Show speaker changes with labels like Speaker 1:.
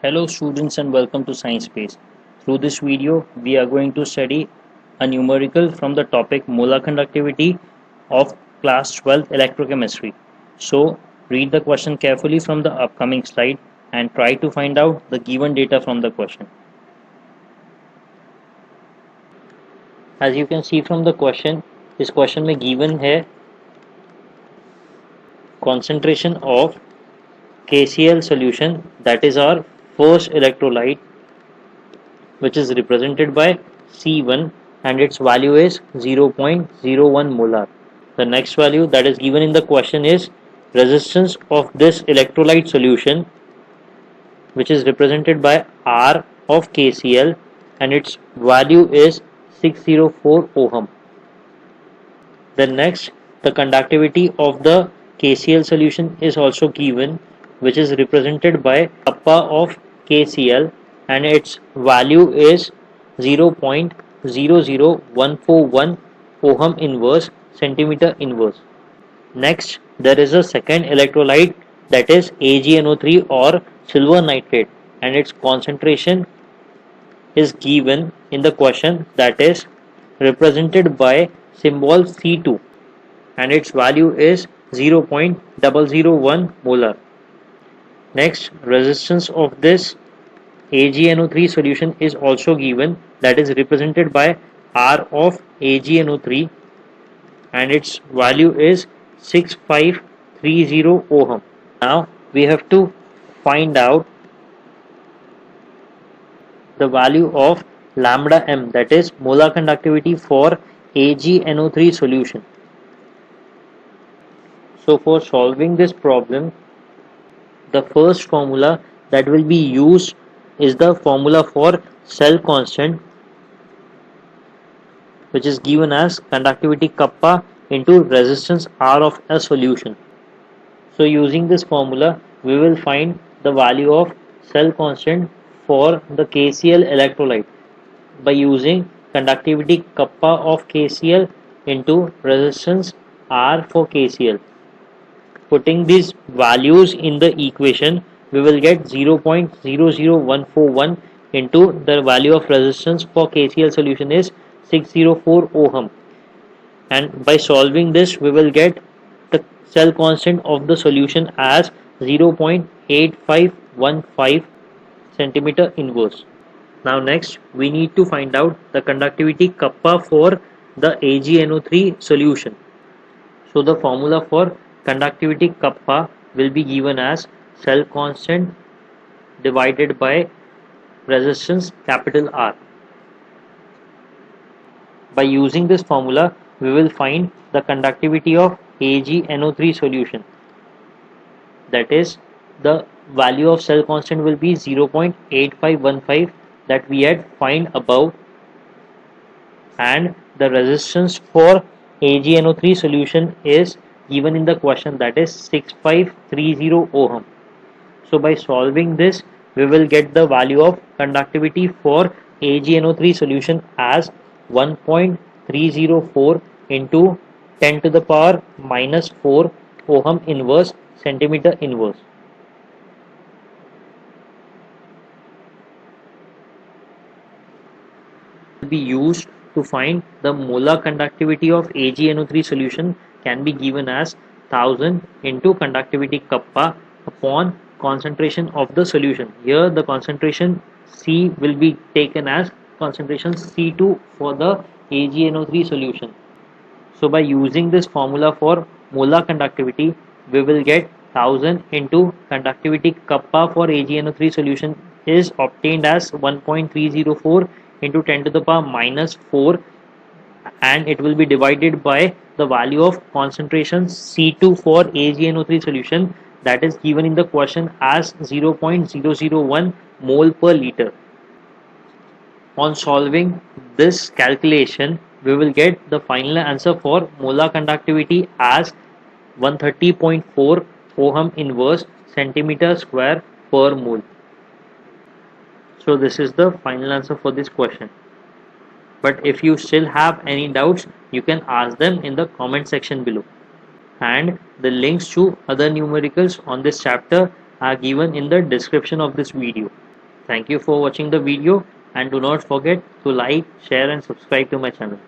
Speaker 1: Hello students and welcome to Science Space. Through this video, we are going to study a numerical from the topic molar conductivity of class 12 electrochemistry. So, read the question carefully from the upcoming slide and try to find out the given data from the question. As you can see from the question, इस question में given है concentration of KCl solution, that is our first electrolyte, which is represented by C1 and its value is 0.01 molar. The next value that is given in the question is resistance of this electrolyte solution, which is represented by R of KCl and its value is 604 ohm. Then next, the conductivity of the KCl solution is also given, which is represented by kappa of KCl and its value is 0.00141 ohm inverse centimeter inverse. Next, there is a second electrolyte, that is AgNO3 or silver nitrate, and its concentration is given in the question, that is represented by symbol C2 and its value is 0.001 molar. Next, resistance of this AgNO3 solution is also given, that is represented by R of AgNO3 and its value is 6530 ohm. Now we have to find out the value of lambda m, that is molar conductivity for AgNO3 solution. So for solving this problem, the first formula that will be used is the formula for cell constant, which is given as conductivity kappa into resistance R of a solution. So using this formula, we will find the value of cell constant for the KCl electrolyte by using conductivity kappa of KCl into resistance R for KCl. Putting these values in the equation, we will get 0.00141 into the value of resistance for KCl solution is 604 ohm, and by solving this we will get the cell constant of the solution as 0.8515 centimeter inverse. Now next, we need to find out the conductivity kappa for the AgNO3 solution. So the formula for conductivity kappa will be given as cell constant divided by resistance capital R. By using this formula, we will find the conductivity of AgNO3 solution, that is the value of cell constant will be 0.8515 that we had find above, and the resistance for AgNO3 solution is given in the question, that is 6530 ohm. So by solving this, we will get the value of conductivity for AgNO3 solution as 1.304 into 10 to the power minus 4 ohm inverse centimeter inverse. Will be used to find the molar conductivity of AgNO3 solution can be given as 1000 into conductivity kappa upon concentration of the solution. Here the concentration C will be taken as concentration C2 for the AgNO3 solution. So by using this formula for molar conductivity, we will get 1000 into conductivity kappa for AgNO3 solution is obtained as 1.304 into 10 to the power minus 4, and it will be divided by the value of concentration C2 for AgNO3 solution, that is given in the question as 0.001 mole per liter. On solving this calculation, we will get the final answer for molar conductivity as 130.4 ohm inverse centimeter square per mole. So this is the final answer for this question. But if you still have any doubts, you can ask them in the comment section below. And the links to other numericals on this chapter are given in the description of this video. Thank you for watching the video and do not forget to like, share and subscribe to my channel.